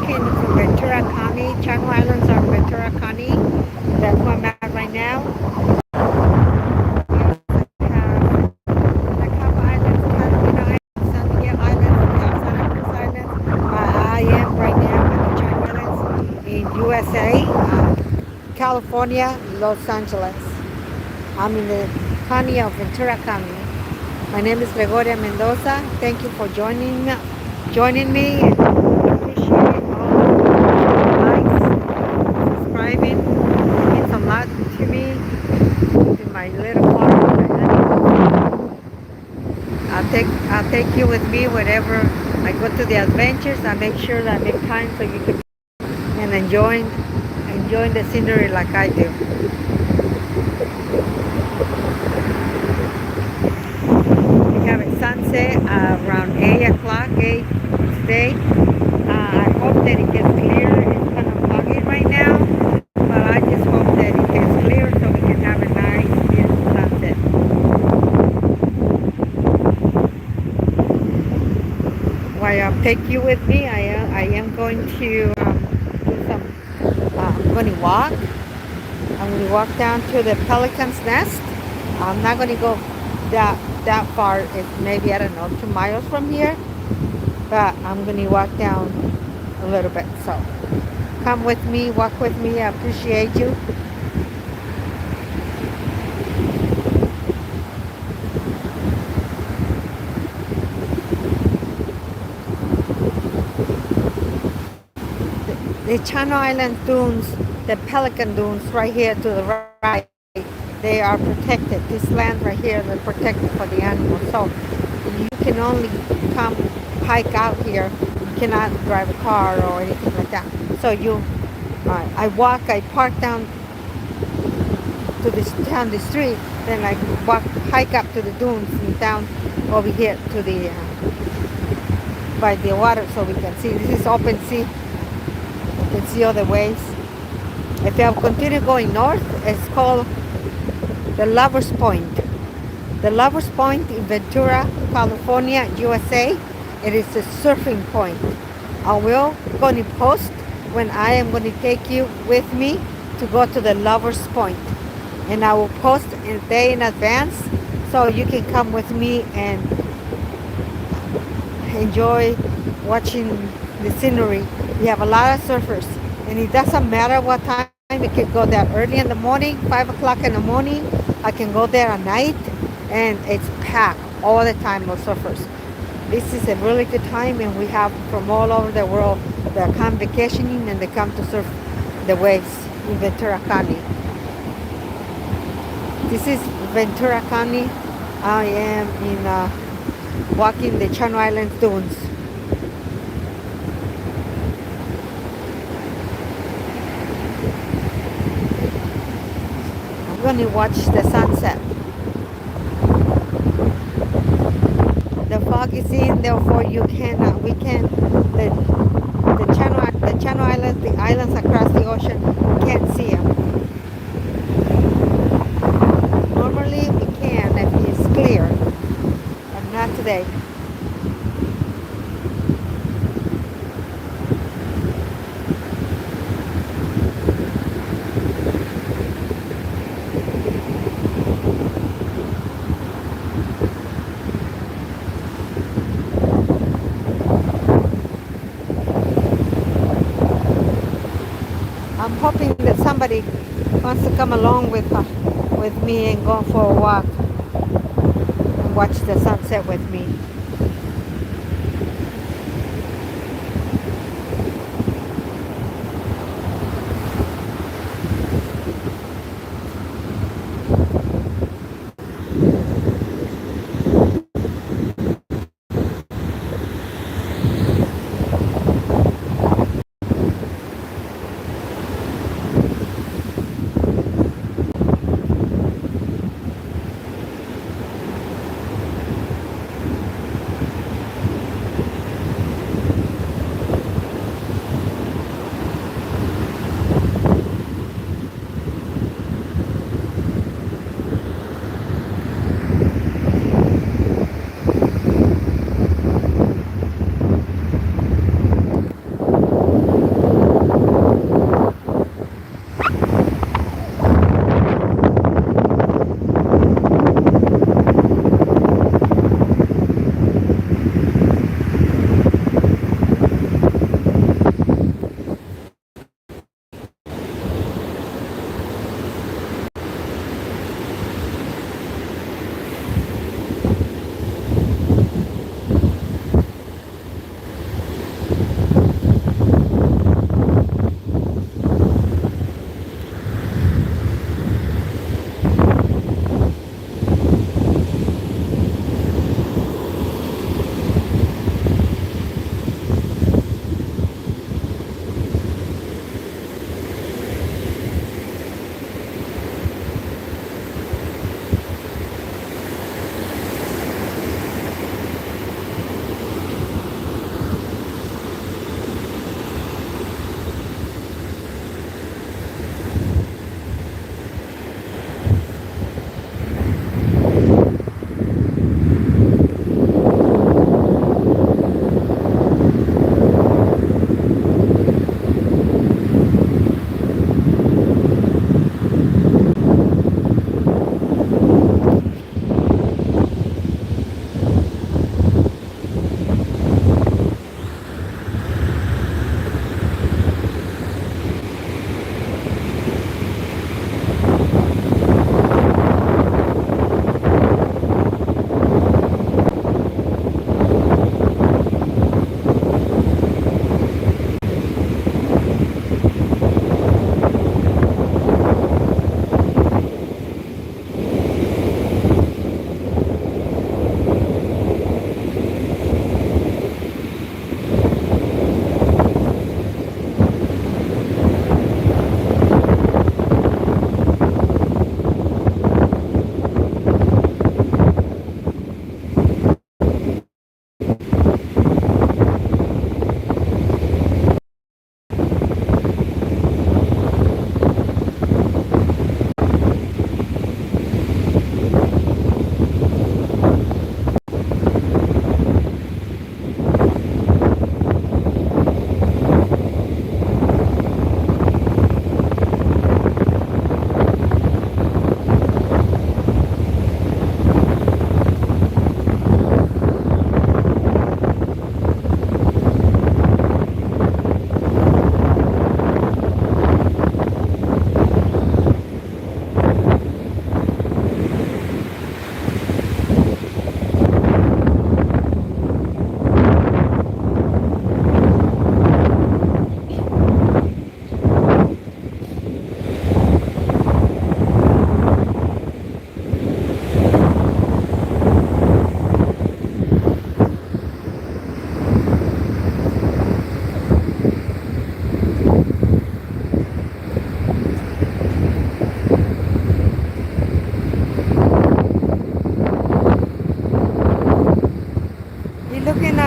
walking through Ventura County. Channel Islands are Ventura County. That's where I'm at right now. We also have the Cabo Islands, Catalina Islands, San Miguel Islands, Santa Cruz Islands. I am right now at the Channel Islands in USA, California, Los Angeles. I'm in the county of Ventura County. My name is Gregoria Mendoza. Thank you for joining me. Appreciate all the likes, subscribing. It means a lot to me. In my little car. I'll take you with me wherever I go to the adventures. I make sure that I make time so you can and enjoying the scenery like I do. We have a sunset around 8 o'clock, 8 today. I hope that it gets clear. It's kind of foggy right now, but I just hope that it gets clear so we can have a nice, beautiful sunset. While I take you with me, I am going to do some. I'm going to walk. I'm going to walk down to the Pelican's Nest. I'm not going to go that far. It's maybe, I don't know, 2 miles from here. But I'm going to walk down a little bit. So come with me, walk with me. I appreciate you. The Channel Island dunes, the Pelican dunes right here to the right, they are protected. This land right here, they're protected for the animals. So you can only come hike out here. You cannot drive a car or anything like that. So I walk, I park down the street, then I hike up to the dunes and down over here to the by the water so we can see. This is open sea. You can see all the waves. If you continue going north, it's called the Lovers Point. The Lovers Point in Ventura, California, USA. It is a surfing point. I will going to post when I am going to take you with me to go to the Lovers Point. And I will post a day in advance so you can come with me and enjoy watching the scenery. We have a lot of surfers, and it doesn't matter what time. We can go there early in the morning, 5 o'clock in the morning. I can go there at night, and it's packed all the time with surfers. This is a really good time, and we have from all over the world that come vacationing and they come to surf the waves in Ventura County. This is Ventura County. I am in walking the Channel Islands dunes. I'm going to watch the sunset. The fog is in, therefore the Channel Islands, the islands across the ocean, you can't see them. Normally we can if it's clear, but not today. I'm hoping that somebody wants to come along with me and go for a walk and watch the sunset with me.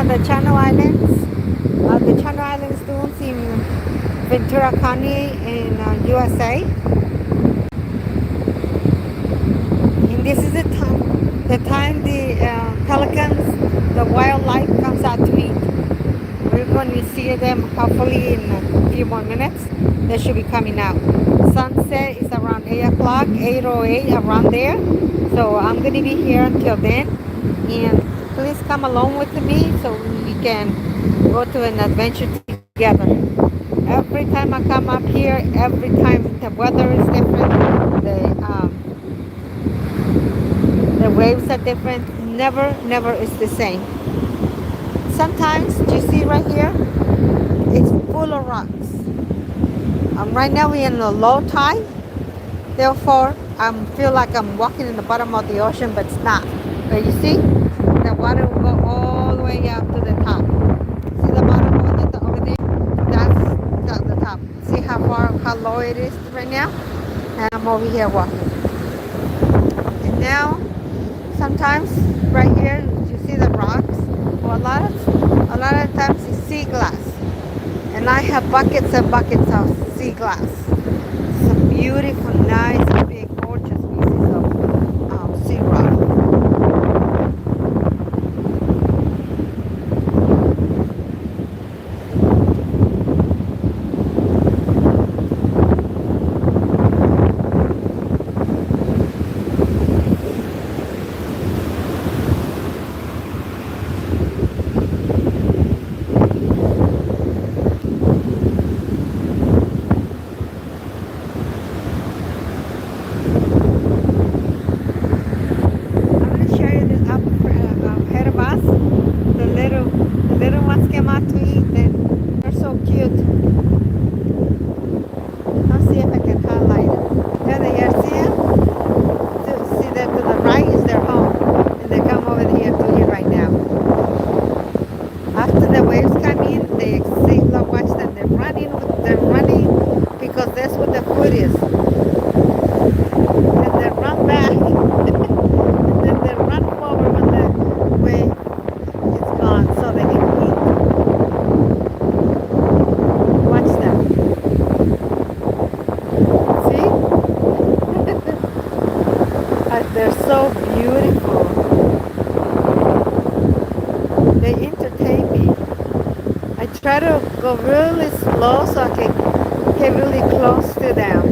the Channel Islands. The Channel Islands dunes in Ventura County in USA. And this is the time the pelicans, the wildlife comes out to eat. We're going to see them hopefully in a few more minutes. They should be coming out. Sunset is around 8 o'clock, 8:08, around there. So I'm going to be here until then. And please come along with me so we can go to an adventure together. Every time I come up here, every time the weather is different, the waves are different. Never is the same. Sometimes, you see right here, it's full of rocks. Right now we're in a low tide, therefore I feel like I'm walking in the bottom of the ocean, but it's not. But you see, the water will go all the way up to the top. See the bottom over there? That's the top. See how low it is right now? And I'm over here walking. And now, sometimes right here, you see the rocks. Well, a lot of times it's sea glass. And I have buckets and buckets of sea glass. It's a beautiful, nice, big, gorgeous pieces of sea rock. They're so beautiful. They entertain me. I try to go really slow so I can get really close to them.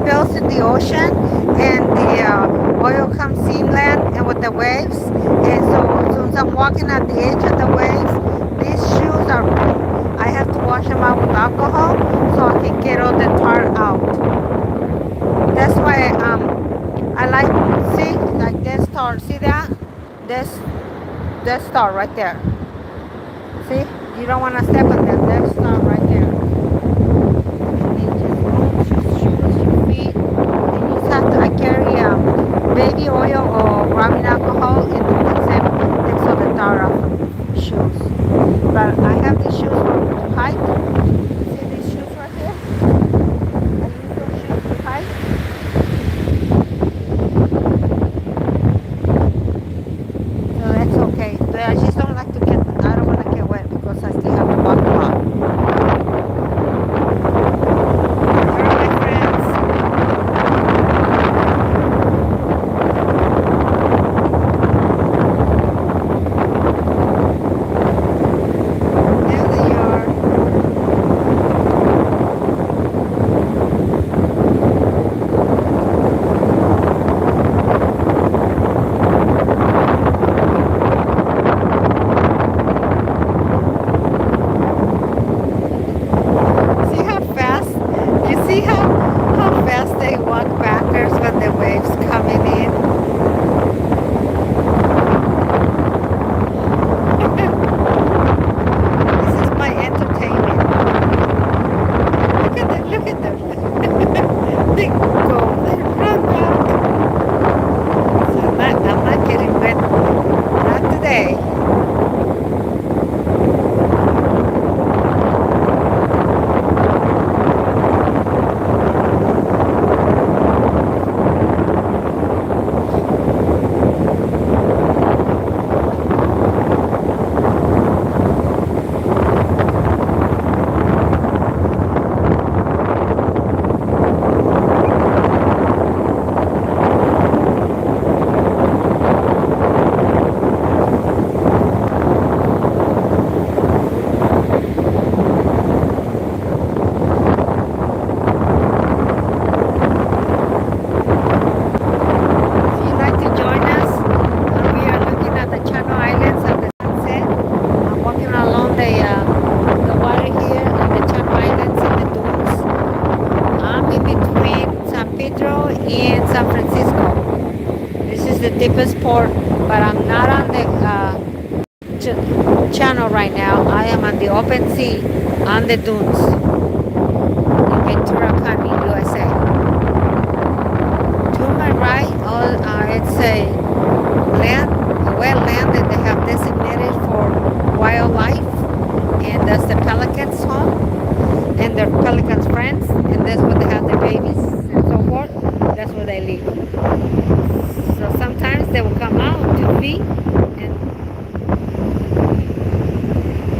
spills in the ocean, and the oil comes inland and with the waves. And so since I'm walking at the edge of the waves, these shoes are, I have to wash them out with alcohol so I can get all the tar out. That's why I like, see, like this tar. See that? This this tar right there. See? You don't want to step on them. This tar right there. And then just rinse your shoes, your feet. And you just have to, I carry baby oil or rubbing alcohol and it takes all the tar off of shoes. But I have these shoes for hike. See these shoes right here? I use those shoes to hike. So that's okay. But I just don't like to get, I don't want to get wet because I still have to walk a lot. Alright, my friends. There they are. See how fast? You see how fast they walk backwards when the waves coming in? This is my entertainment. Look at them, look at them. They go, they run back. So I'm not getting wet. Not today. If you'd like to join us, we are looking at the Channel Islands at the sunset. I'm walking along the water here in the Channel Islands in the dunes. I'm in between San Pedro and San Francisco. This is the deepest port, but I'm not on the channel right now. I am on the open sea on the dunes in Ventura County, USA. To my right, it's a land, a wetland that they have designated for wildlife, and that's the pelicans' home, and their pelicans' friends, and that's where they have their babies and so forth. That's where they live. So sometimes they will come out to feed, and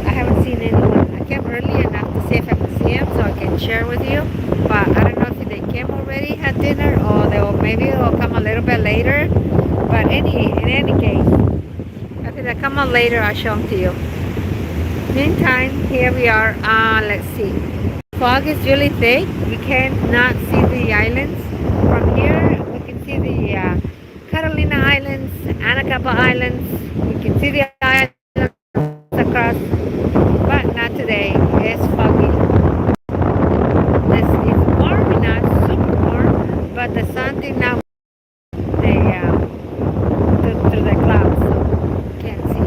I haven't seen anyone. I came early enough to see if I could see them so I can share with you. But I don't know if they came already, had dinner, or maybe they'll come a little bit later. But in any case, if they come on later, I'll show them to you. Meantime, here we are. Let's see. Fog is really thick. You cannot see the islands. From here, we can see the Catalina Islands, Anacapa Islands. We can see the islands across, but not today. It's foggy. It's warm, not super warm, but the sun did not through the clouds, so can't see.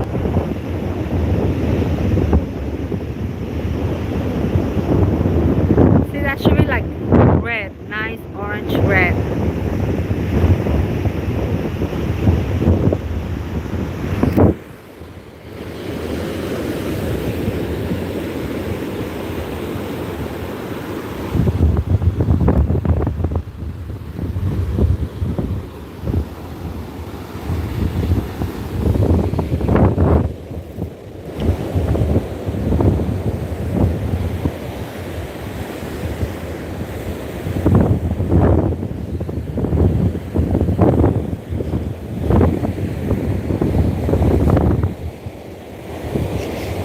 See, that should be like red, nice orange red.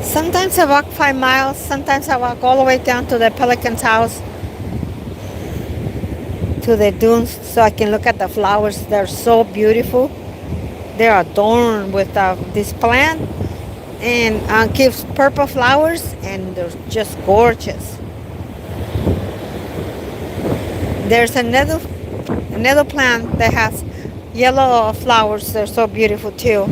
Sometimes I walk 5 miles, sometimes I walk all the way down to the pelican's house. to the dunes so I can look at the flowers. They're so beautiful. They're adorned with this plant and gives purple flowers, and they're just gorgeous. There's another plant that has yellow flowers. They're so beautiful too.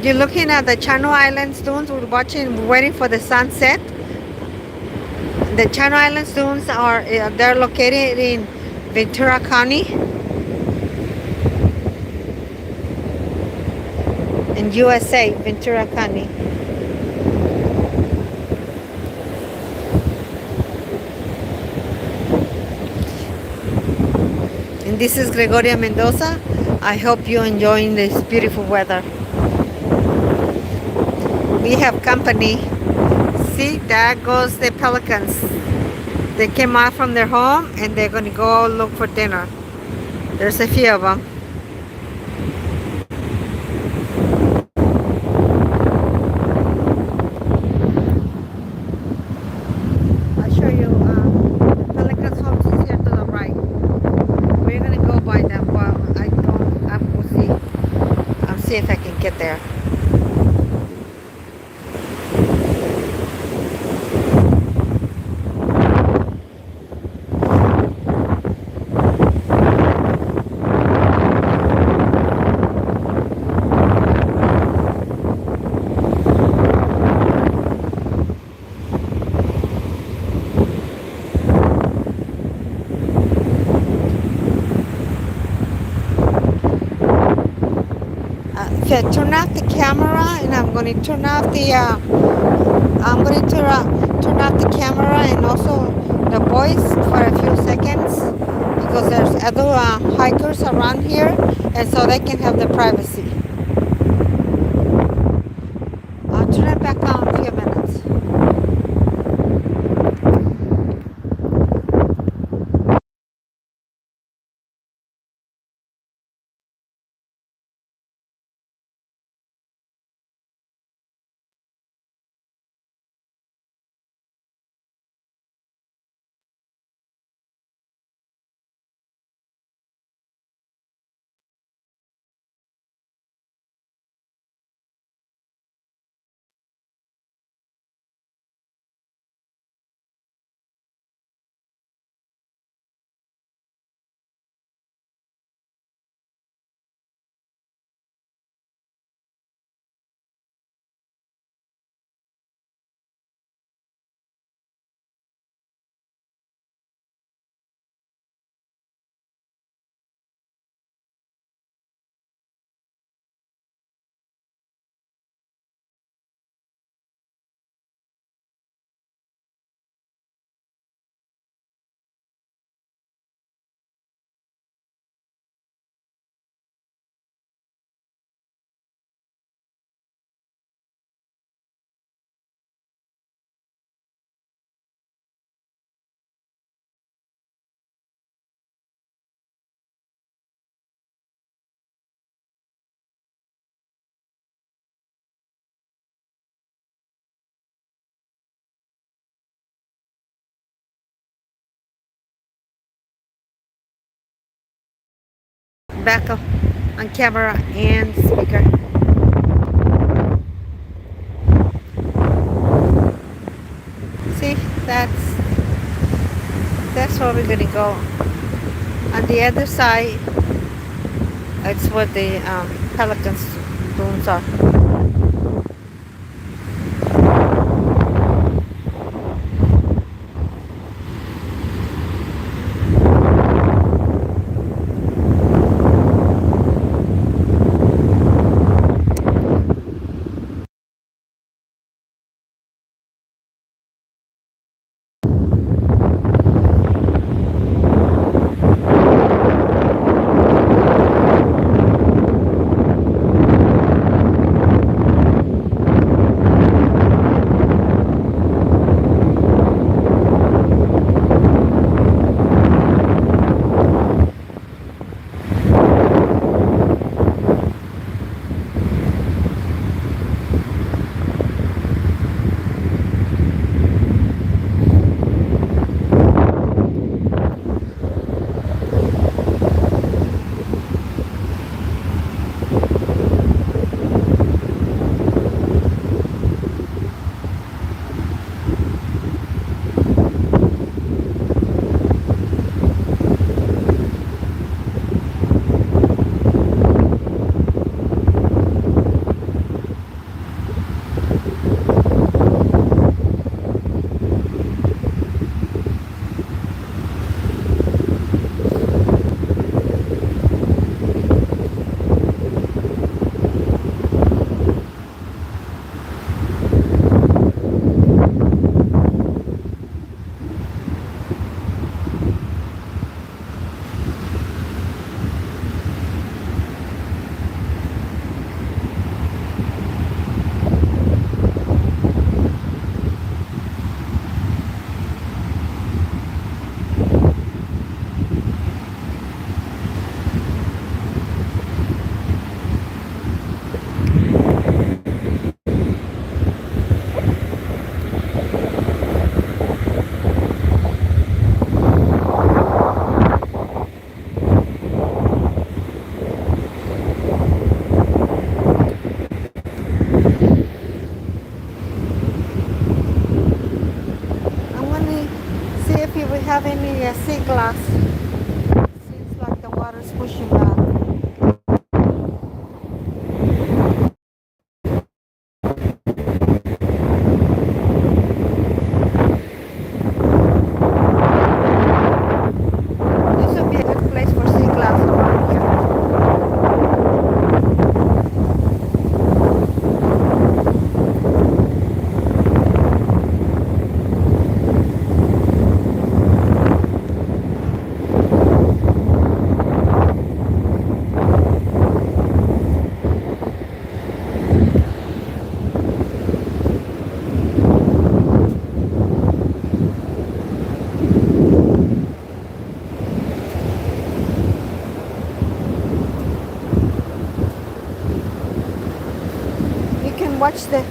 You're looking at the Channel Islands dunes. We're waiting for the sunset. The Channel Islands dunes they're located in Ventura County in USA, Ventura County. And this is Gregoria Mendoza. I hope you're enjoying this beautiful weather. We have company. See, there goes the pelicans. They came out from their home and they're going to go look for dinner. There's a few of them. I'll show you pelicans' homes is here to the right. We're going to go by them, but I will see. I'll see if I can get there. Okay, turn off the camera, and I'm going to turn off the turn off the camera and also the voice for a few seconds because there's other hikers around here, and so they can have the privacy. I'll turn it back on in a few minutes. Back up on camera and speaker. See, that's where we're gonna go. On the other side, it's where the pelicans dunes are. I'm gonna see if we have any sea glass. Seems like the water's pushing back. This would be a good place for sea glass around here. You can watch the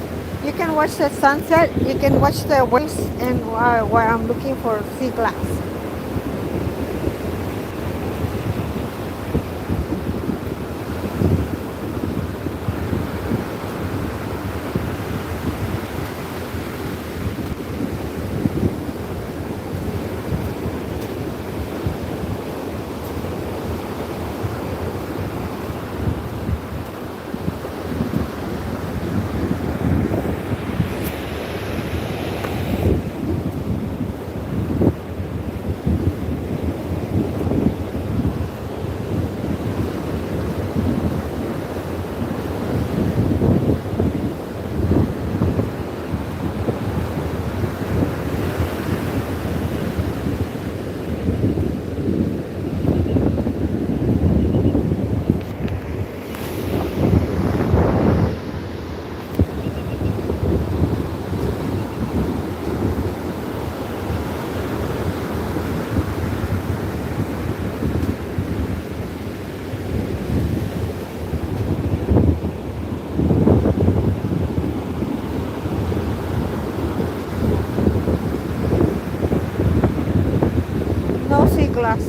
you can watch the sunset. You can watch the waves, and while I'm looking for sea glass. No sea glass.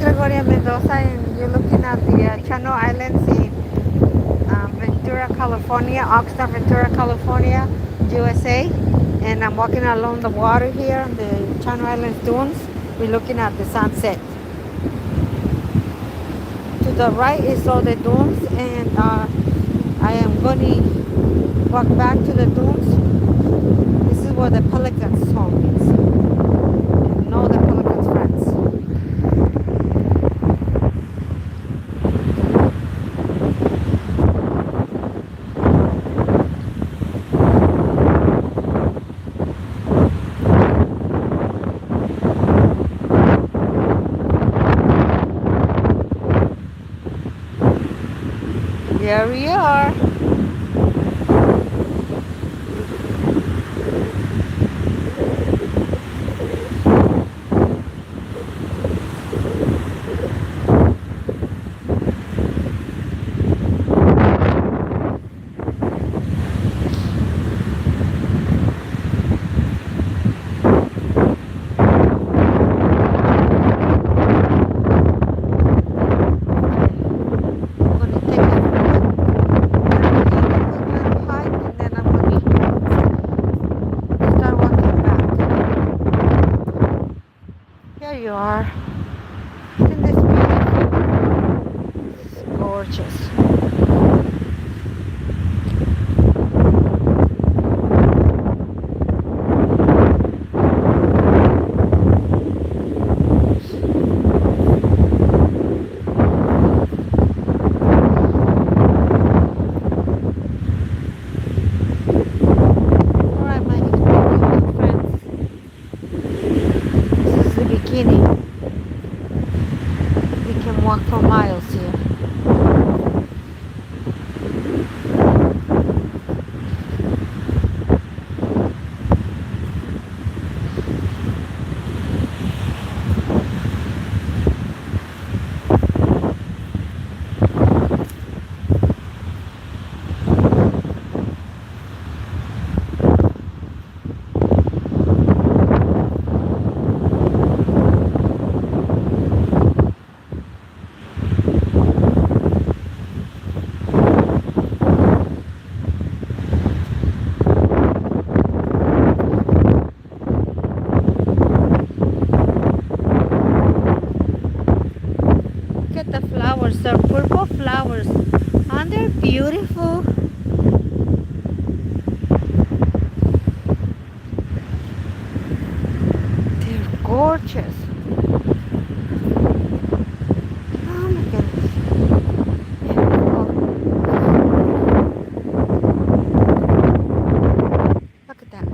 Gregoria Mendoza, and you're looking at the Channel Islands in Ventura, California, Oxnard, Ventura, California, USA. And I'm walking along the water here on the Channel Islands dunes. We're looking at the sunset. To the right is all the dunes, and I am going to walk back to the dunes. This is where the pelicans home is. And all the pelicans friends. Here we are. Here you are. Isn't this beautiful? It's gorgeous. Alright, my beautiful friends. This is the beginning. We can walk for miles here. Look at the flowers. They're purple flowers. Aren't they beautiful? They're gorgeous. Oh my goodness. Beautiful. Look at that.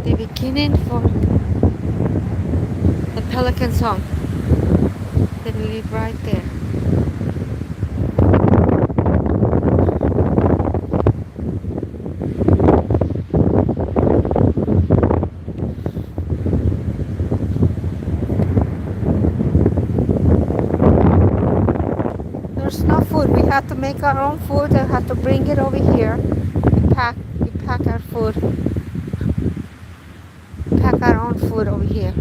The beginning for the pelican song. They live right there. There's no food. We have to make our own food. I have to bring it over here. We pack our food. Pack our own food over here.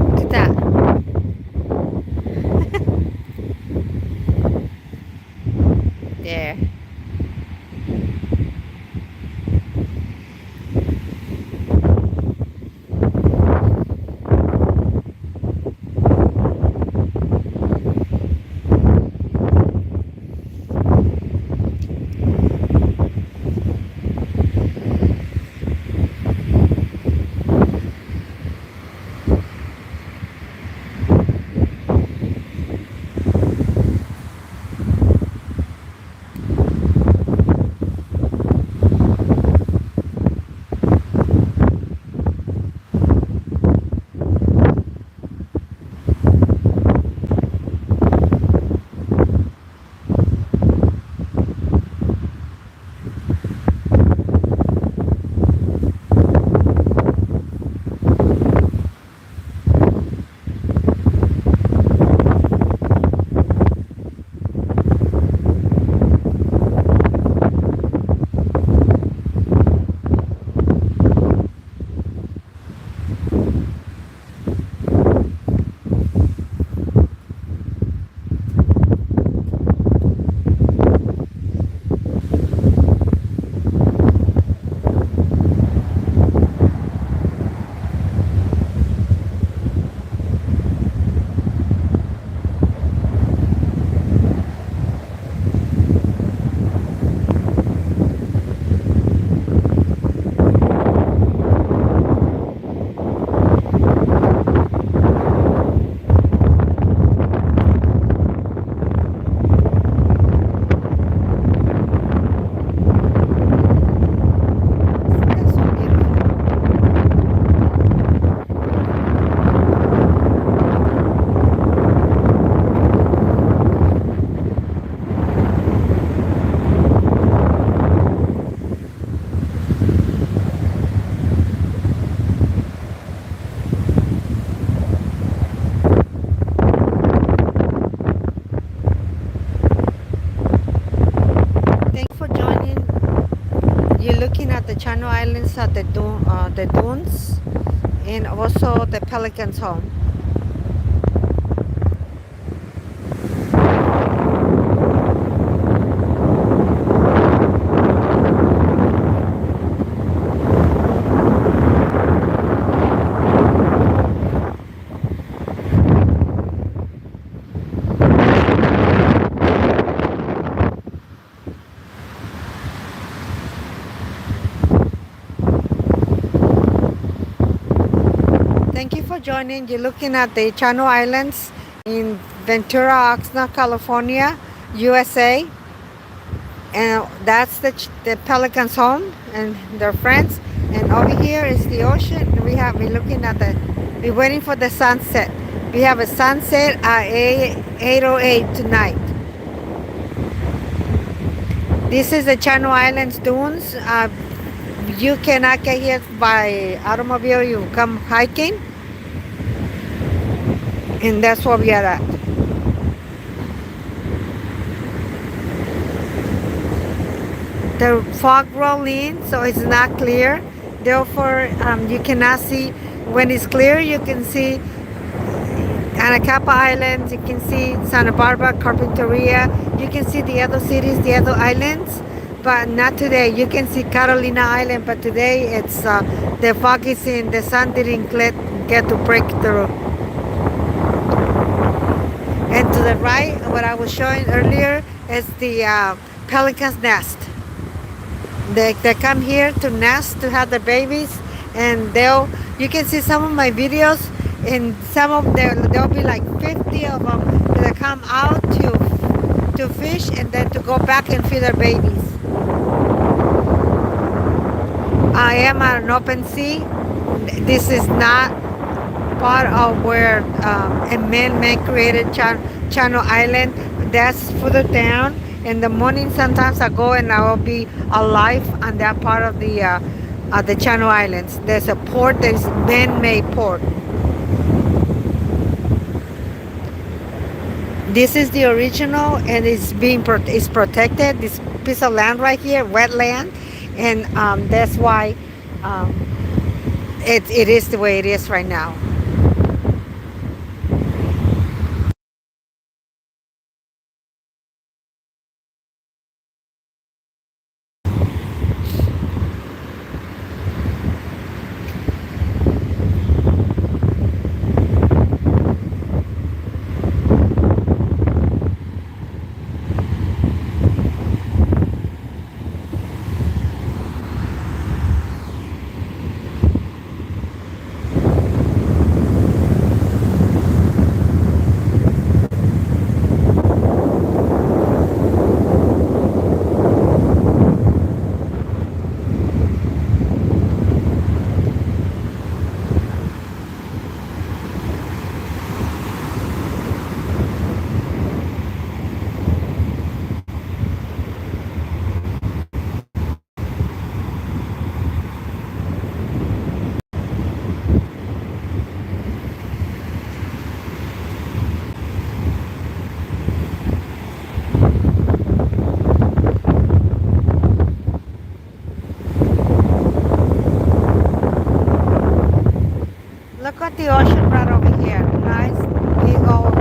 Look at that. the Channel Islands, the dunes, and also the Pelican's home. Thank you for joining. You're looking at the Channel Islands in Ventura, Oxnard, California, USA. And that's the Pelicans' home and their friends. And over here is the ocean. We're looking at we're waiting for the sunset. We have a sunset at 8:08 tonight. This is the Channel Islands dunes. You cannot get here by automobile. You come hiking, and that's where we are at. The fog roll in, so it's not clear. Therefore, you cannot see. When it's clear, you can see Anacapa Islands. You can see Santa Barbara, Carpinteria. You can see the other cities, the other islands, but not today. You can see Carolina Island, but today it's the fog is in. The sun didn't get to break through. And to the right, what I was showing earlier is the pelican's nest. They come here to nest, to have their babies, and you can see some of my videos, and some of there'll be like 50 of them that come out to fish and then to go back and feed their babies. I am on an open sea. This is not part of where a man created Channel Island. That's further down. In the morning, sometimes I go and I will be alive on that part of the Channel Islands. There's a port. There's man-made port. This is the original, and it's protected. This piece of land right here, wetland, and that's why it is the way it is right now. Look at the ocean right over here. Nice big old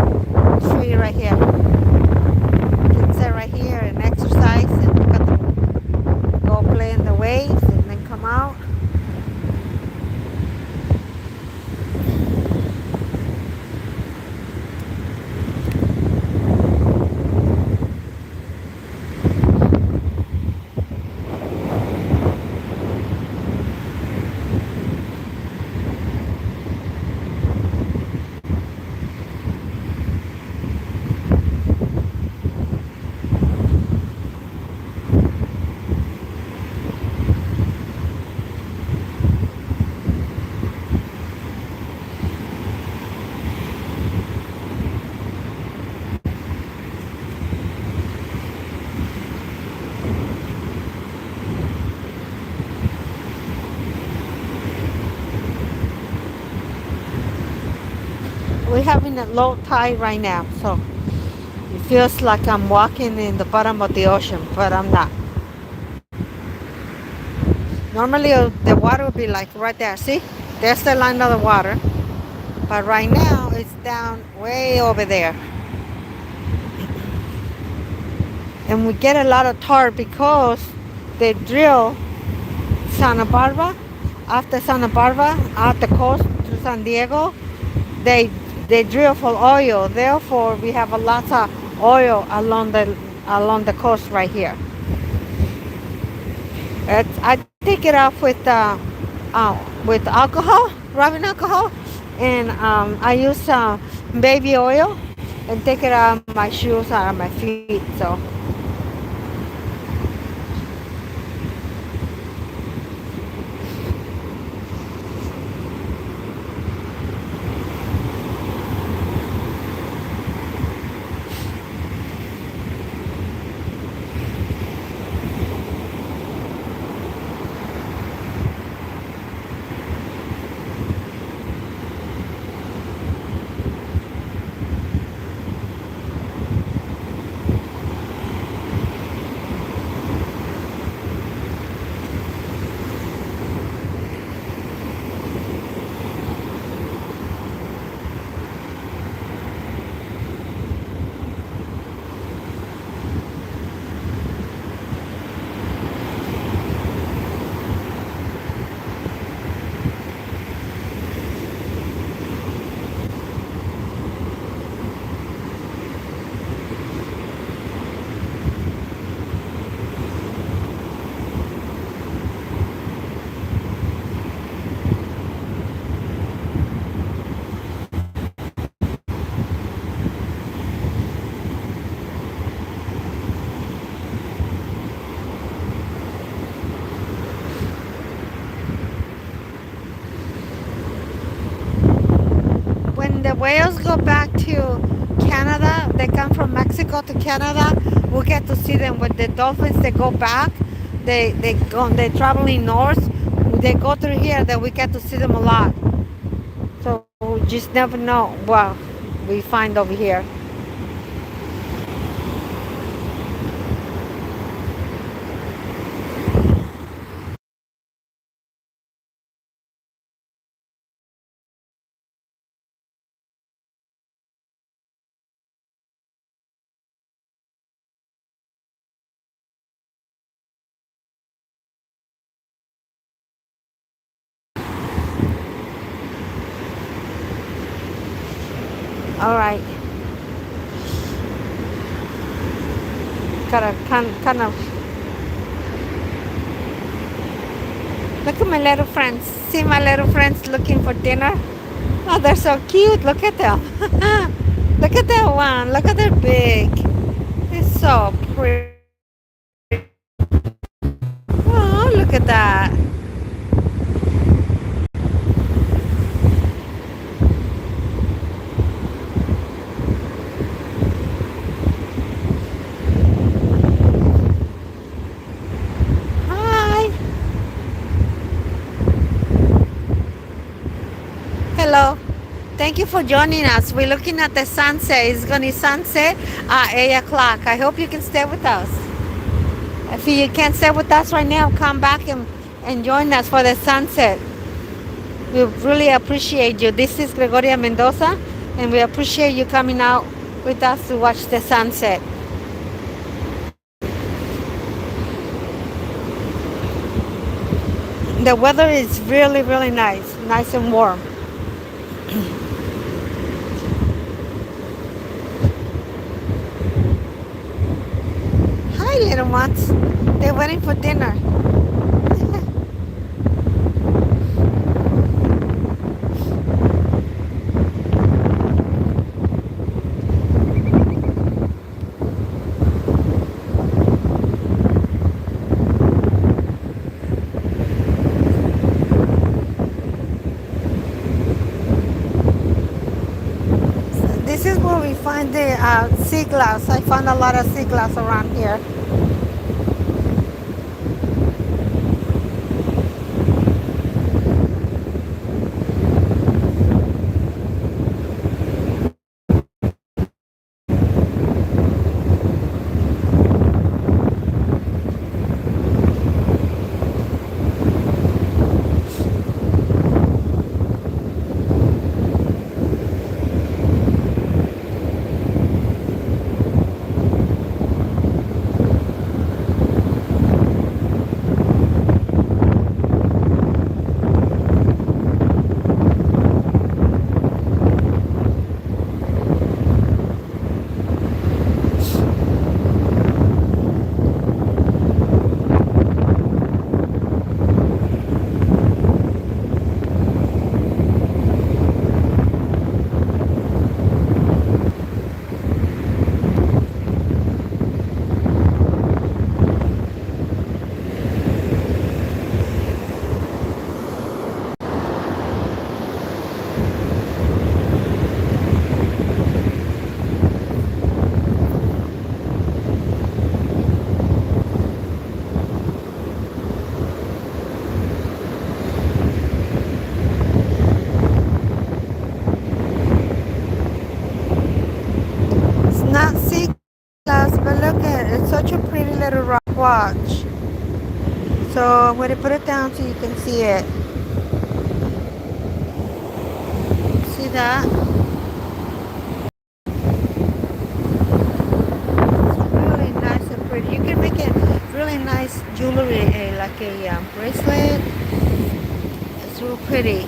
tree right here. You can sit right here and exercise and look at go play in the waves and then come out. We're having a low tide right now, so it feels like I'm walking in the bottom of the ocean, but I'm not. Normally the water would be like right there. See, there's the line of the water. But right now it's down way over there. And we get a lot of tar because they drill Santa Barbara. After Santa Barbara, out the coast to San Diego, they they drill for oil. Therefore, we have a lot of oil along the coast right here. I take it off with alcohol, rubbing alcohol, and I use baby oil and take it out of my shoes, out of my feet. So when the whales go back to Canada, they come from Mexico to Canada. We get to see them. When the dolphins they go back, they're traveling north. They go through here, then we get to see them a lot. So we just never know what we find over here. All right, gotta kind of look at my little friends. See my little friends looking for dinner. Oh, they're so cute. Look at them. Look at that one. Look at their big. It's so pretty. Oh, look at that. Hi. Hello. Thank you for joining us. We're looking at the sunset. It's going to sunset at 8 o'clock. I hope you can stay with us. If you can't stay with us right now, come back and join us for the sunset. We really appreciate you. This is Gregoria Mendoza, and we appreciate you coming out with us to watch the sunset. The weather is really, really nice and warm. Hi, little ones. They're waiting for dinner. This is where we find the sea glass. I found a lot of sea glass around here. watch. So I'm going to put it down so you can see it. See that? Really nice and pretty. You can make it really nice jewelry, like a bracelet. It's real pretty.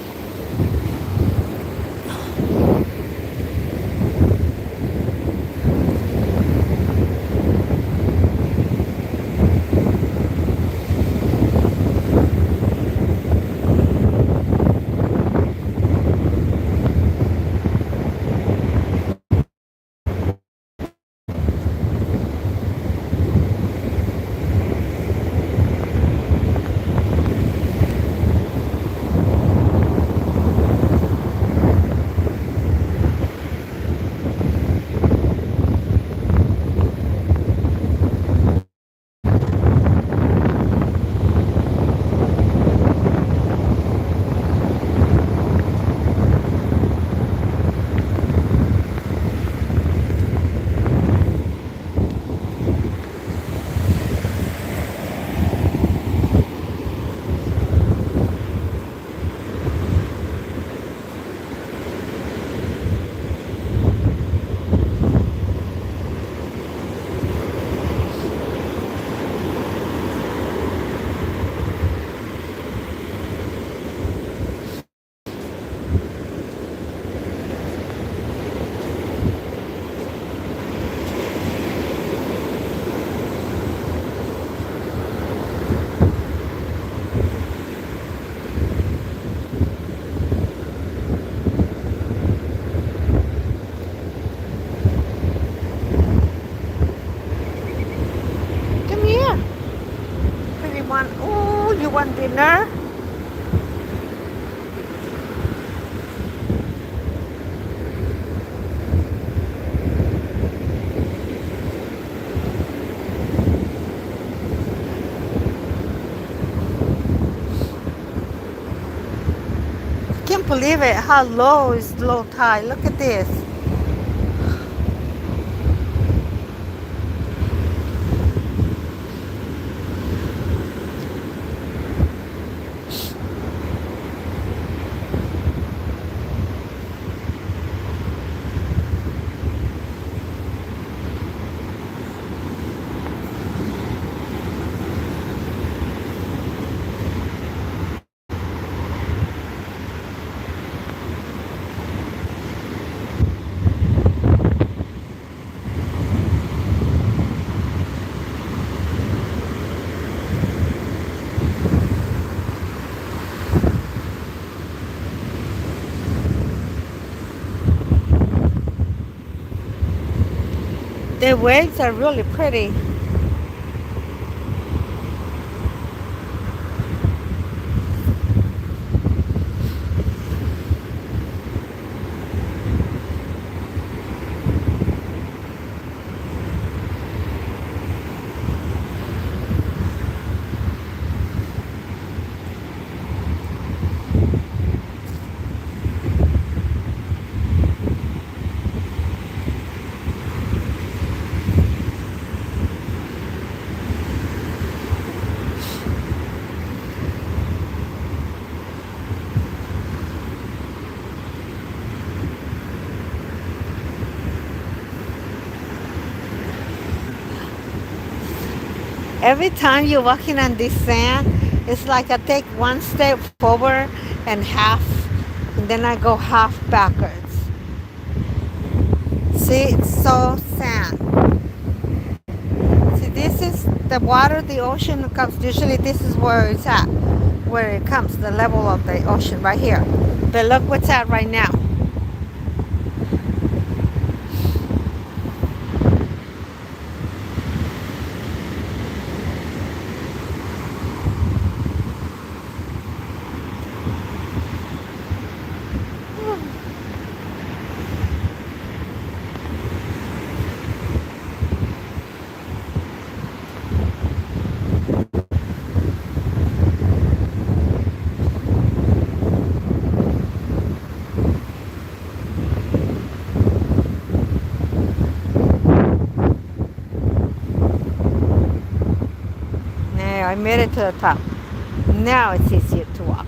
Come here. Pretty one. Oh, you want dinner? Can't believe it. How low is low tide. Look at this. The waves are really pretty. Every time you're walking on this sand, it's like I take one step forward and half, and then I go half backwards. See, it's so sand. See, this is the water, the ocean comes, usually this is where it's at, where it comes, the level of the ocean right here. But look what's at right now. I made it to the top. Now it's easier to walk.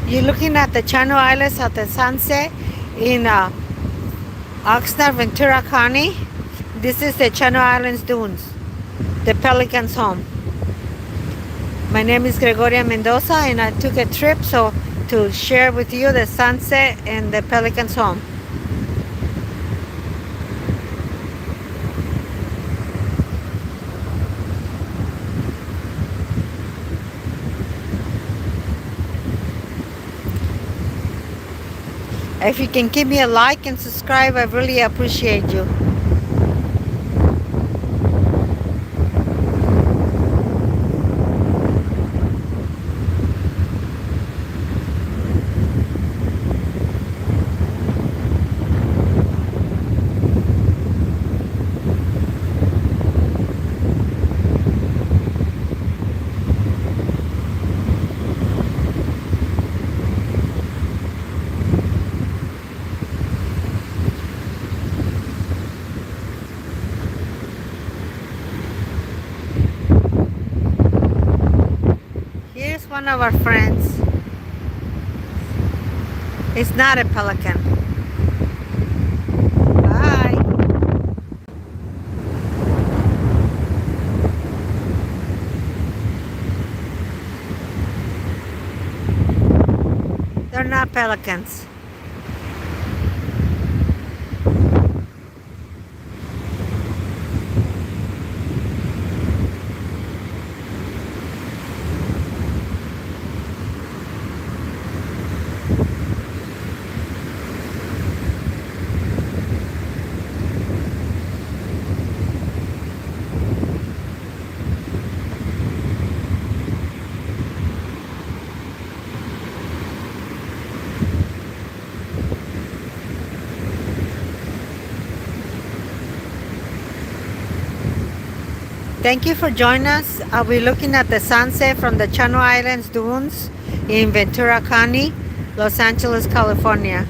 You're looking at the Channel Islands at the sunset in Oxnard, Ventura County. This is the Channel Islands Dunes, the Pelican's home. My name is Gregoria Mendoza, and I took a trip to share with you the sunset and the Pelican's home. If you can give me a like and subscribe, I really appreciate you. Here's one of our friends. It's not a pelican. Bye. They're not pelicans. Thank you for joining us. I'll be looking at the sunset from the Channel Islands Dunes in Ventura County, Los Angeles, California.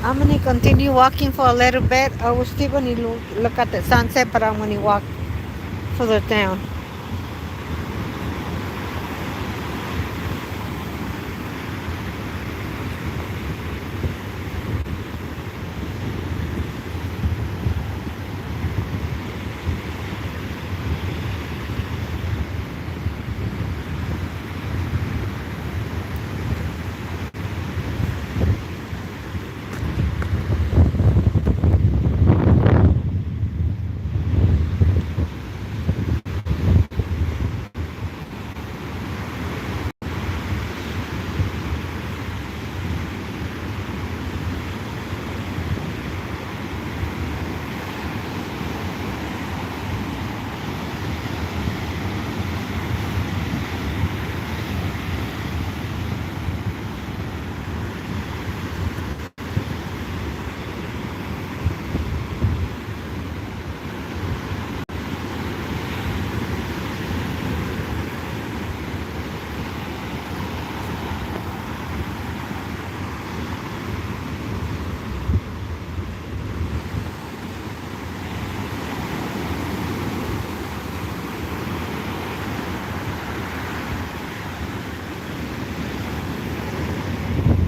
I'm gonna continue walking for a little bit. I was still gonna look at the sunset, but I'm gonna walk further down.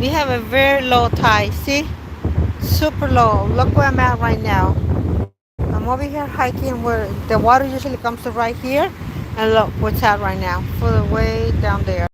We have a very low tide. See? Super low. Look where I'm at right now. I'm over here hiking where the water usually comes to right here. And look what's at right now. Further way down there.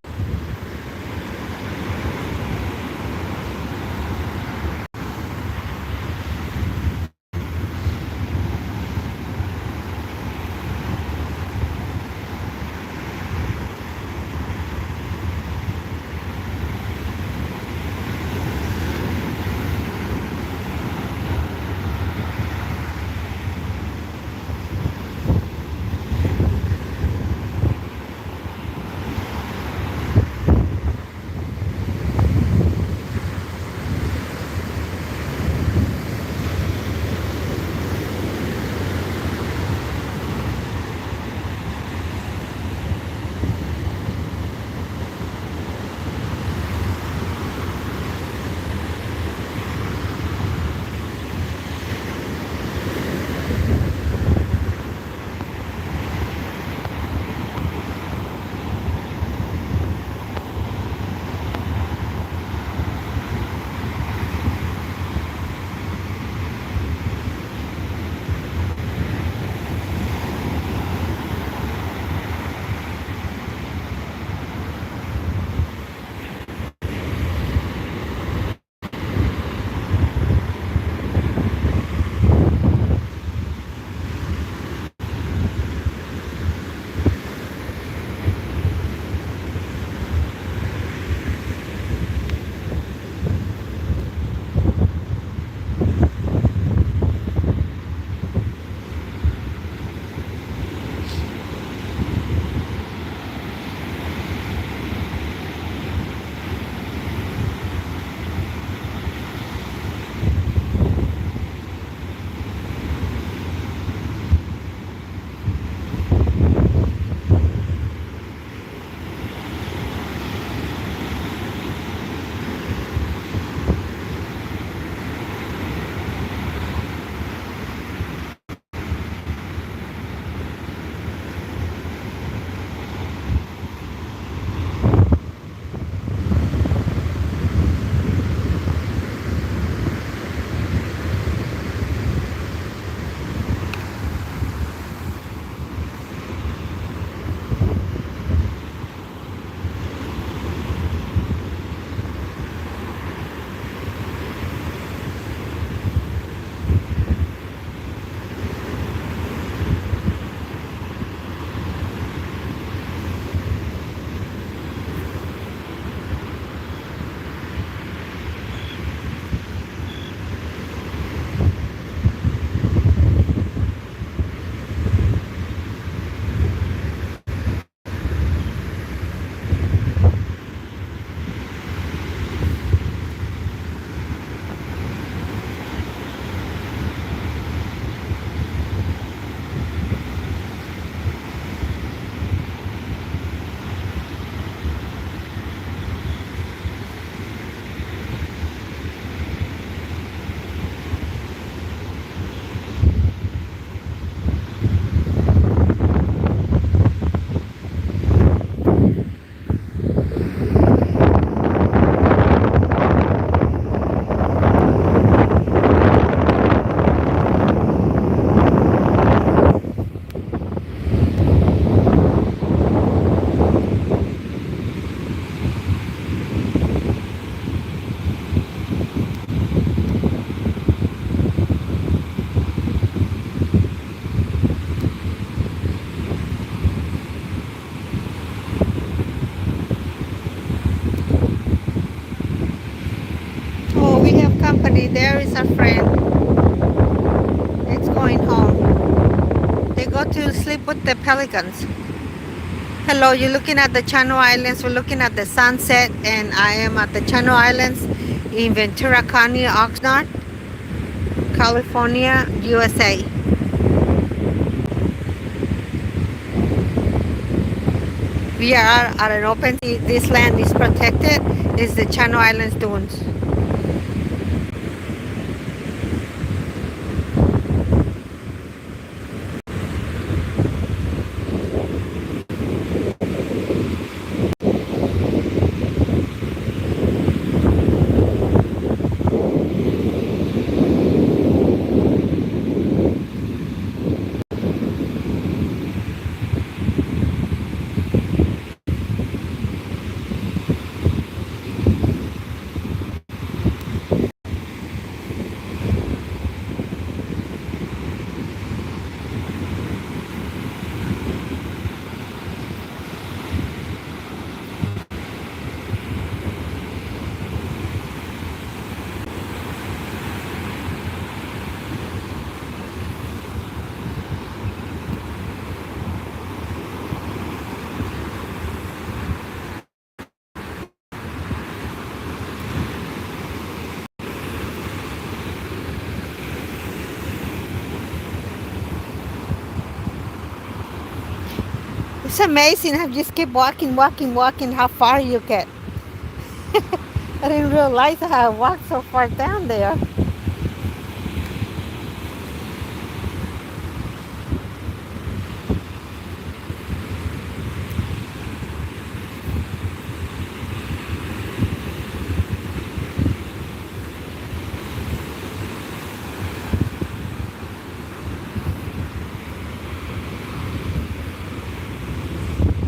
see, there is our friend. It's going home. They go to sleep with the pelicans. Hello, you're looking at the Channel Islands. We're looking at the sunset, and I am at the Channel Islands in Ventura County, Oxnard, California, USA. We are at an open sea. This land is protected. It's the Channel Islands dunes. It's amazing how you just keep walking, walking, walking, how far you get. I didn't realize how I walked so far down there.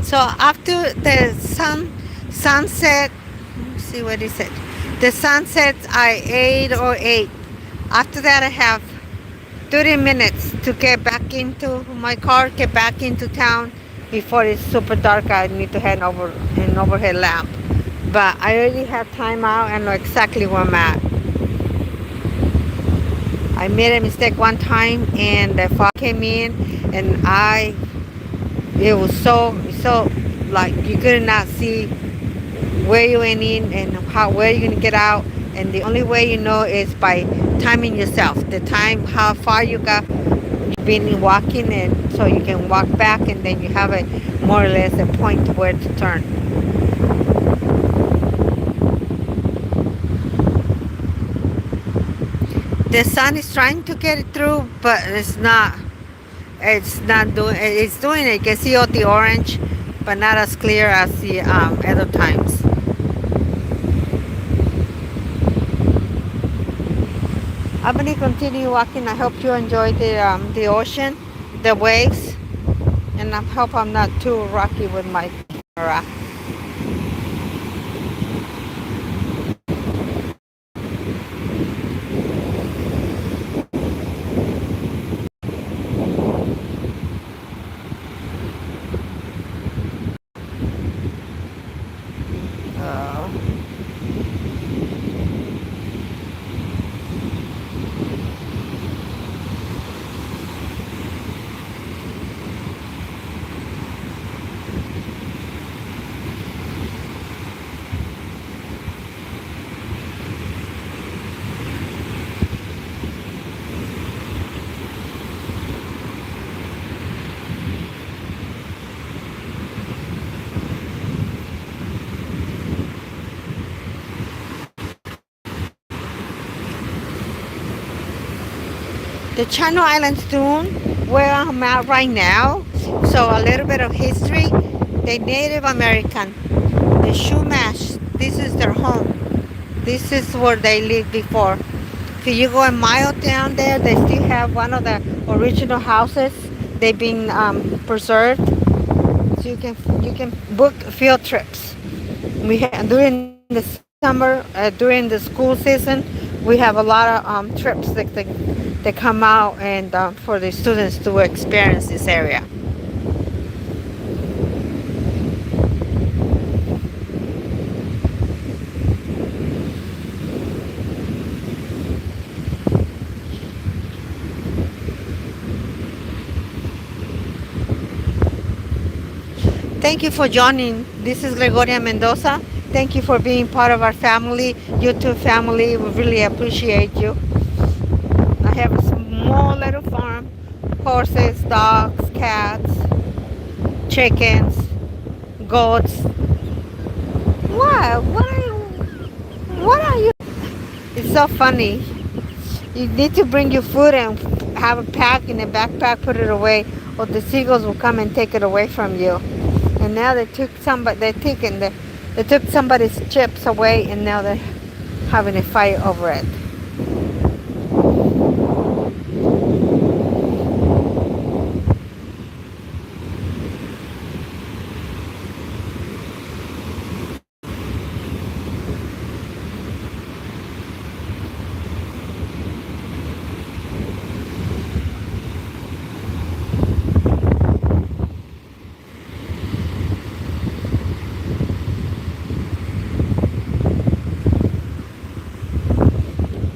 So after the sunset, let me see what he said. The sunset, I ate or ate. After that, I have 30 minutes to get back into my car, get back into town before it's super dark. I need to head over an overhead lamp. But I already have time out and know exactly where I'm at. I made a mistake one time and the fog came in and it was so like you could not see where you went in and where you're gonna get out, and the only way you know is by timing yourself, the time how far you got been walking, and so you can walk back and then you have a more or less a point where to turn. The sun is trying to get it through, but it's not doing. It's doing it. You can see all the orange, but not as clear as the other times. I'm gonna continue walking. I hope you enjoy the ocean, the waves, and I hope I'm not too rocky with my camera. Uh, the Channel Islands dune, where I'm at right now. So a little bit of history. The Native American, the Chumash, this is their home. This is where they lived before. If you go a mile down there, they still have one of the original houses. They've been preserved, so you can book field trips. During the summer, during the school season, we have a lot of trips that come out and for the students to experience this area. thank you for joining. This is Gregoria Mendoza. Thank you for being part of our family, YouTube family. We really appreciate you. I have a small little farm, horses, dogs, cats, chickens, goats. What? What are you? It's so funny. You need to bring your food and have a pack in a backpack, put it away, or the seagulls will come and take it away from you. And now they took somebody's chips away, and now they're having a fight over it.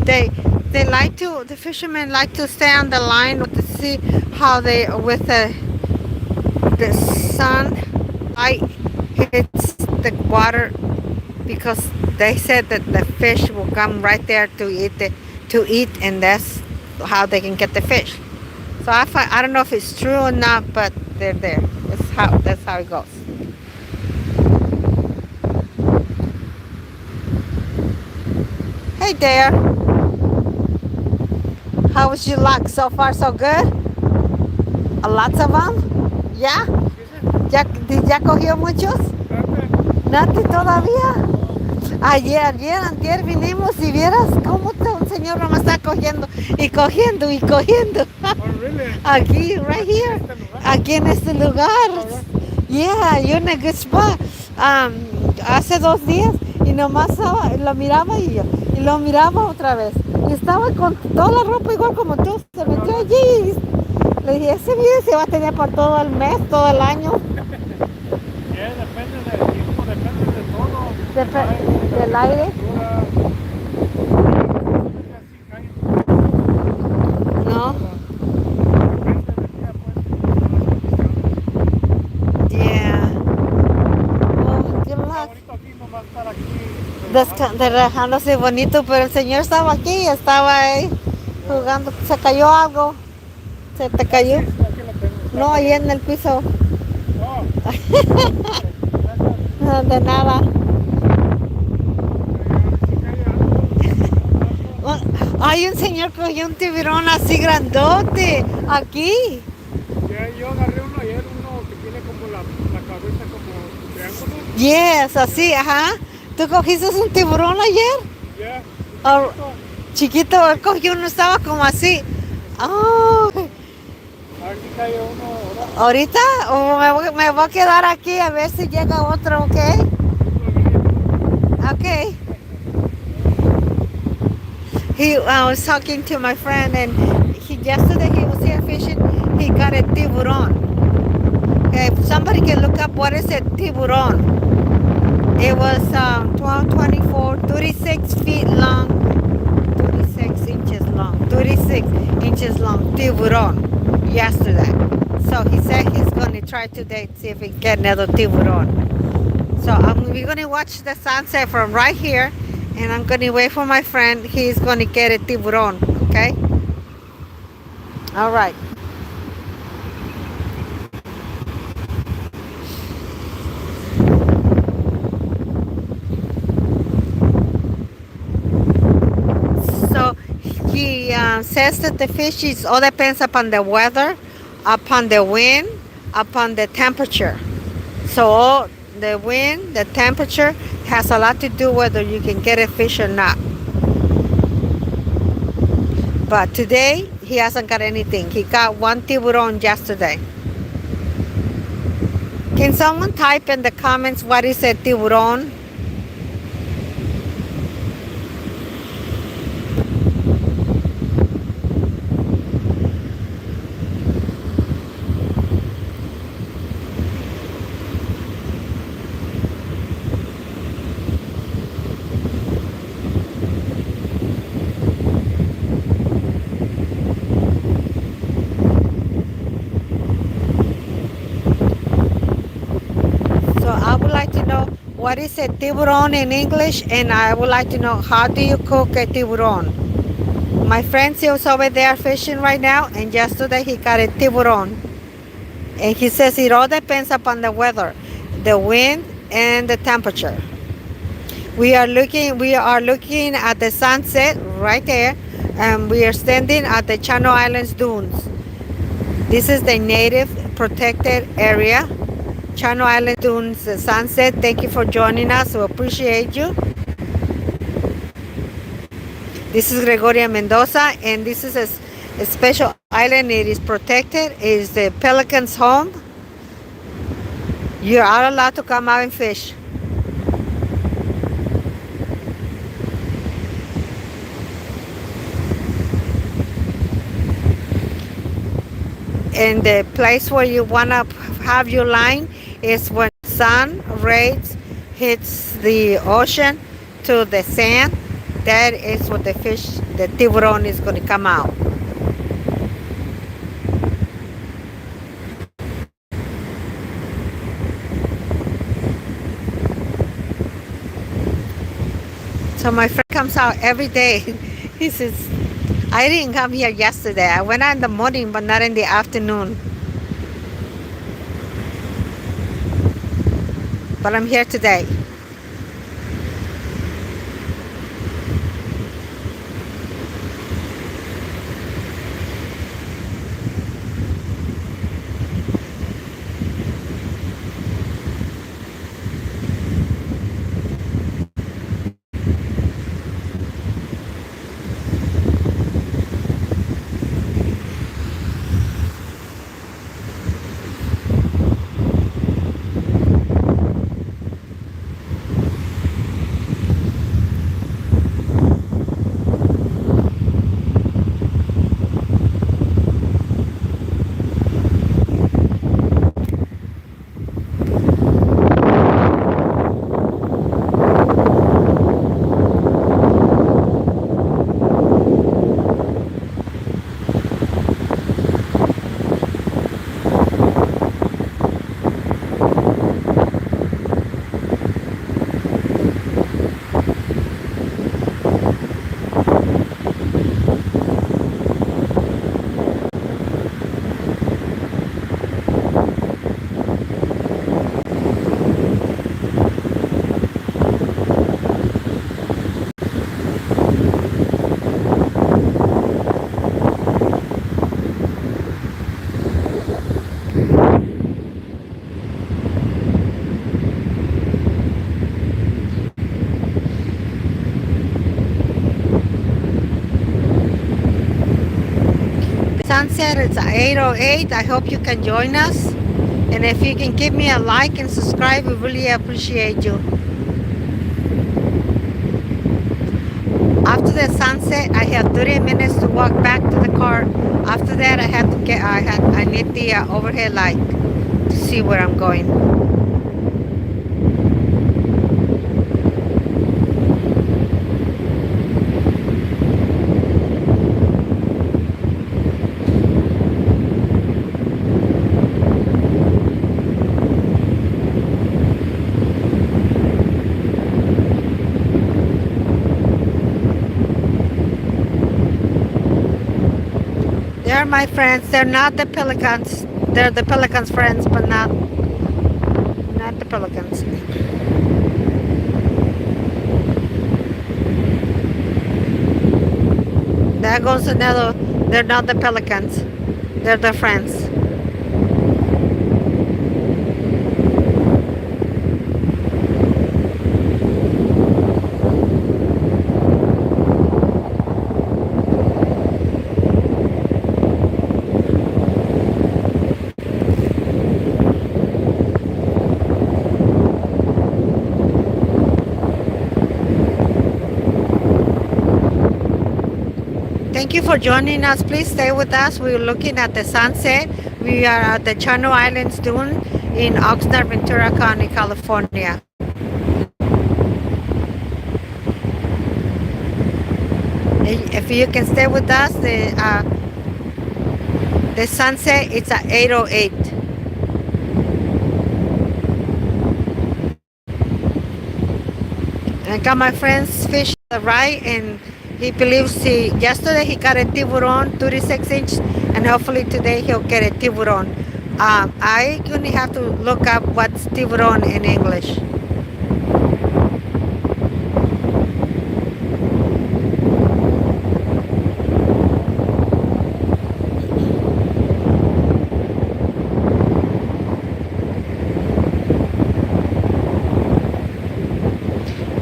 They the fishermen like to stay on the line to see how they with the sun light hits the water, because they said that the fish will come right there to eat, and that's how they can get the fish. So I don't know if it's true or not, but they're there. That's how it goes. Hey there. How was your luck? So far so good? A lots of them? Yeah? ¿Ya cogió muchos? ¿Nate todavía? Antier vinimos y vieras cómo un señor nomás está cogiendo y cogiendo y cogiendo. Oh, really? Aquí, right here. Aquí en este lugar. Yeah, you're in a good spot. Hace 2 días y nomás lo miraba y lo miraba otra vez. Y estaba con toda la ropa igual como tú. Se metió allí. Le dije, ese video se va a tener por todo el mes, todo el año. Yeah, depende del tiempo, depende de todo. Del aire. No. Yeah. Oh, good luck. Relajándose bonito, pero el señor estaba aquí, estaba ahí jugando. Se cayó algo. ¿Se te cayó? No, ahí en el piso. No, de nada. Hay un señor que cogió un tiburón así grandote aquí. Yo agarré uno ayer, uno que tiene como la cabeza como triángulo. Yes, así, ajá. ¿Tú cogiste un tiburón ayer? Yeah. Oh, chiquito, él cogió uno, estaba como así. Oh. A ver si cae uno ahora. ¿Ahorita? ¿O me voy a quedar aquí a ver si llega otro, ok? Okay. I was talking to my friend, and yesterday he was here fishing. He got a tiburon. Okay, if somebody can look up what is a tiburon. It was 12, 24, 36 feet long, 36 inches long, 36 inches long tiburon yesterday. So he said he's going to try today to see if he can get another tiburon. So we're going to watch the sunset from right here, and I'm going to wait for my friend. He's going to get a tiburon, okay? All right. So he says that the fish is all depends upon the weather, upon the wind, upon the temperature. So the wind, the temperature has a lot to do whether you can get a fish or not. But today he hasn't got anything. He got one tiburon yesterday. Can someone type in the comments what is a tiburon? what is a tiburon in English, and I would like to know how do you cook a tiburon. My friend is over there fishing right now, and yesterday he got a tiburon. And he says it all depends upon the weather, the wind, and the temperature. We are looking at the sunset right there, and we are standing at the Channel Islands dunes. This is the native protected area, Channel Island dunes, the sunset. Thank you for joining us. We appreciate you. This is Gregoria Mendoza, and this is a special island. It is protected. It is the pelican's home. You are allowed to come out and fish. And the place where you want to have your line is when sun rays hits the ocean to the sand. That is what the fish, the tiburon, is going to come out. So my friend comes out every day. He says, I didn't come here yesterday. I went out in the morning, but not in the afternoon. But I'm here today. Sunset, it's 8:08. I hope you can join us. And if you can give me a like and subscribe, we really appreciate you. After the sunset, I have 30 minutes to walk back to the car. After that, I need the overhead light to see where I'm going. They're my friends. They're not the pelicans. They're the pelicans' friends, but not the pelicans. There goes another. They're not the pelicans. They're the friends. Thank you for joining us. Please stay with us. We're looking at the sunset. We are at the Channel Islands Dune in Oxnard, Ventura County, California. If you can stay with us, the sunset, it's at 8:08. I got my friend's fish right, and he believes yesterday he got a tiburon, 36 inch, and hopefully today he'll get a tiburon. I gonna have to look up what's tiburon in English.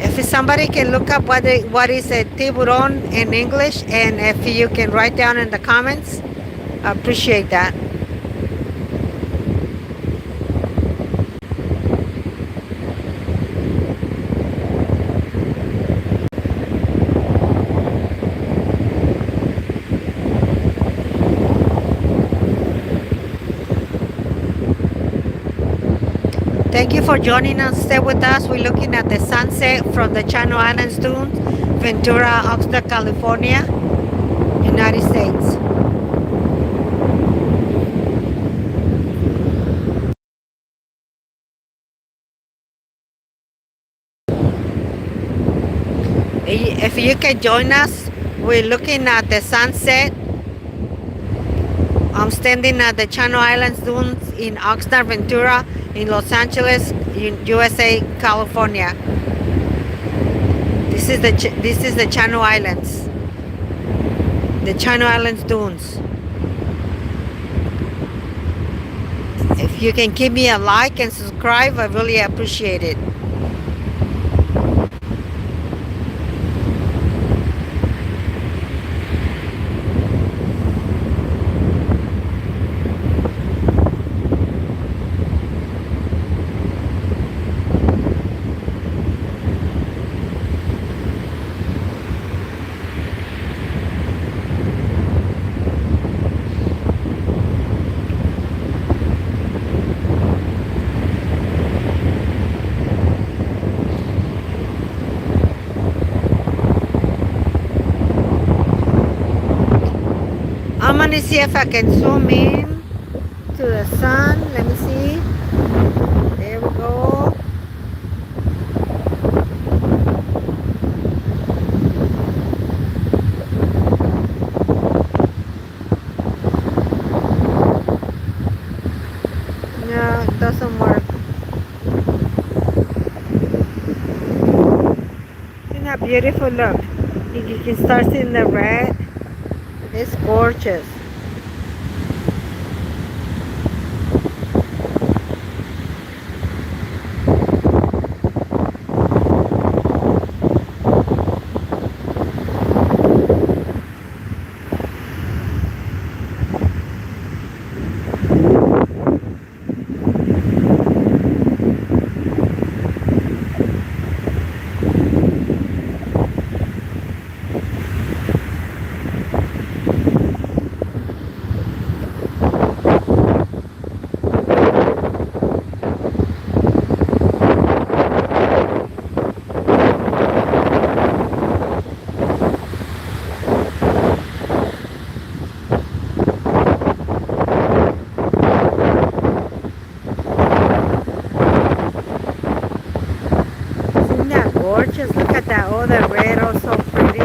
If somebody can look up what is a tiburon in English, and if you can write down in the comments, I appreciate that. Thank you for joining us. Stay with us. We're looking at the sunset from the Channel Islands Dunes, Ventura, Oxnard, California, United States. If you can join us, we're looking at the sunset. I'm standing at the Channel Islands Dunes in Oxnard, Ventura, in Los Angeles, in USA, California. This is the Channel Islands, the Channel Islands Dunes. If you can give me a like and subscribe, I really appreciate it. I'm gonna see if I can zoom in to the sun. Let me see. There we go. No, it doesn't work. Isn't that beautiful? Look, you can start seeing the red. It's gorgeous. Isn't that gorgeous? Look at that. Oh, the red, oh, so pretty.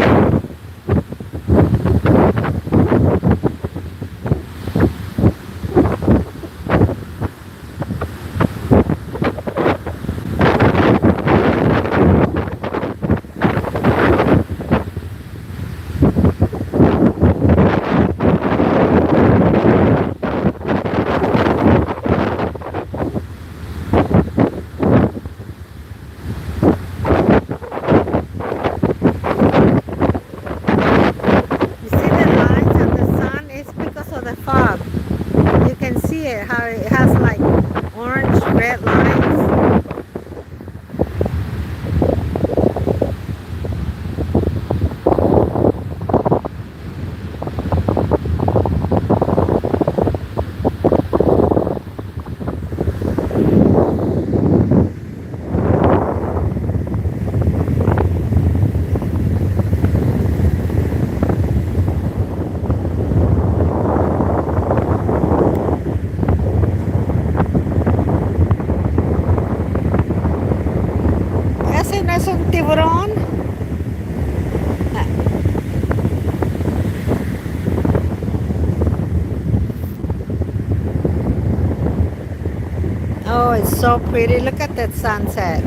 es un tiburón. Oh, it's so pretty. Look at that sunset.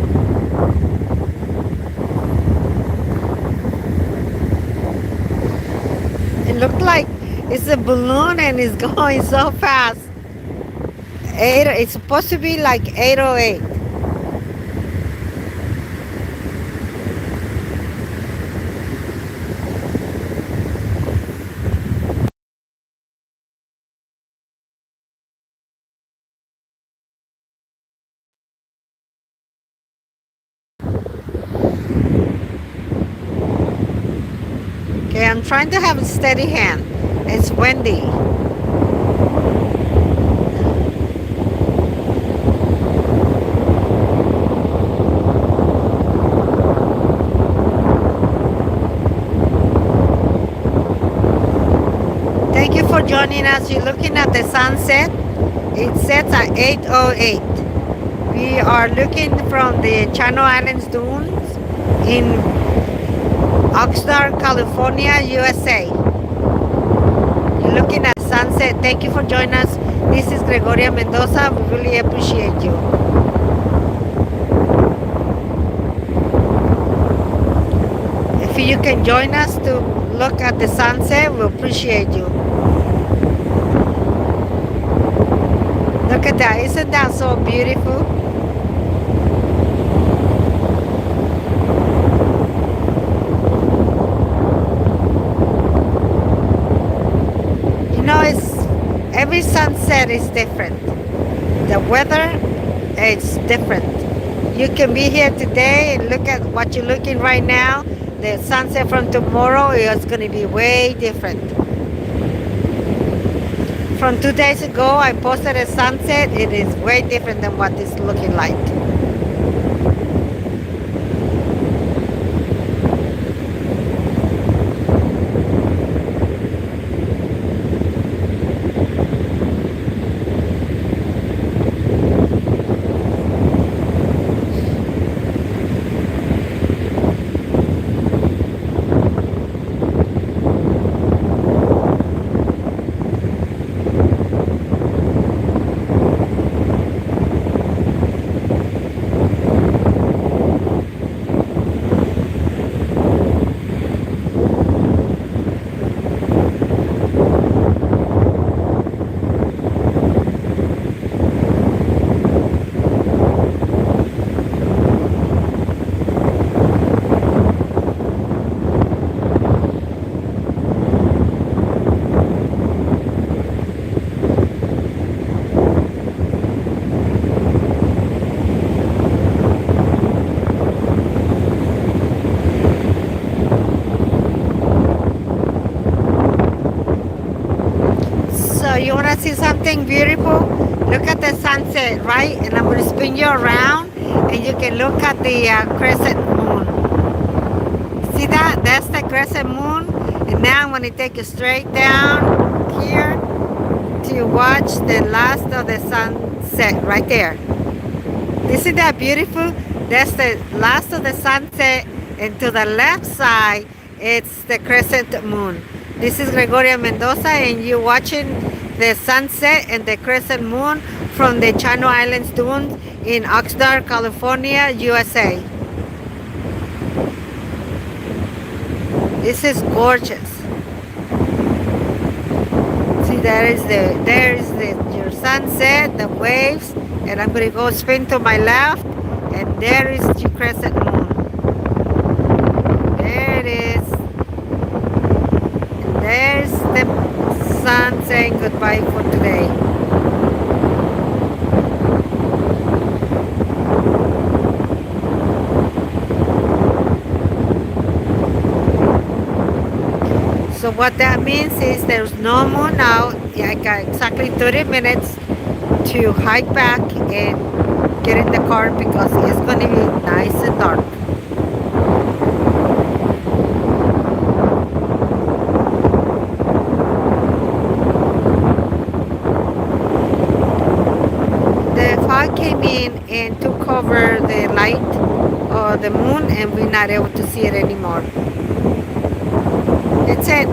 It looked like it's a balloon and it's going so fast. It's supposed to be like 808. Okay, I'm trying to have a steady hand. It's windy. Thank you for joining us. You're looking at the sunset. It sets at 8:08. We are looking from the Channel Islands dunes in Oxnard, California, USA. You're looking at sunset. Thank you for joining us. This is Gregoria Mendoza. We really appreciate you. If you can join us to look at the sunset, we appreciate you. Look at that. Isn't that so beautiful? You know, every sunset is different. The weather is different. You can be here today and look at what you're looking right now. The sunset from tomorrow is going to be way different. From 2 days ago, I posted a sunset. It is way different than what it's looking like. So you want to see something beautiful? Look at the sunset, right? And I'm going to spin you around and you can look at the crescent moon. See that? That's the crescent moon. And now I'm going to take you straight down here to watch the last of the sunset right there. Isn't that beautiful? That's the last of the sunset, and to the left side, it's the crescent moon. This is Gregoria Mendoza, and you're watching the sunset and the crescent moon from the Channel Islands dunes in Oxnard, California, USA. This is gorgeous. See, there's your sunset, the waves, and I'm going to go spin to my left, and there is the crescent moon. There it is. And there's the sun saying goodbye for today. So what that means is there's no moon now. I got exactly 30 minutes to hike back and get in the car because it's going to be nice and dark. The fog came in and took over the light of the moon and we're not able to see it anymore. That's it.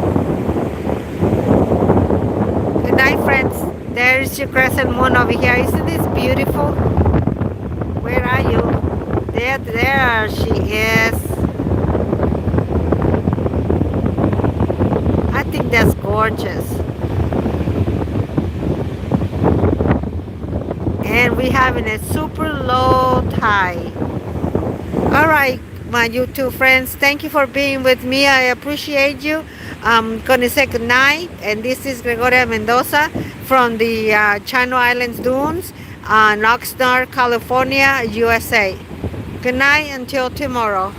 Good night, friends. There's your crescent moon over here. Isn't this beautiful? Where are you? There she is. I think that's gorgeous. And we're having a super low tide. All right, my YouTube friends, thank you for being with me. I appreciate you. I'm gonna say good night, and this is Gregoria Mendoza from the Channel Islands Dunes, Oxnard, California, USA. Good night until tomorrow.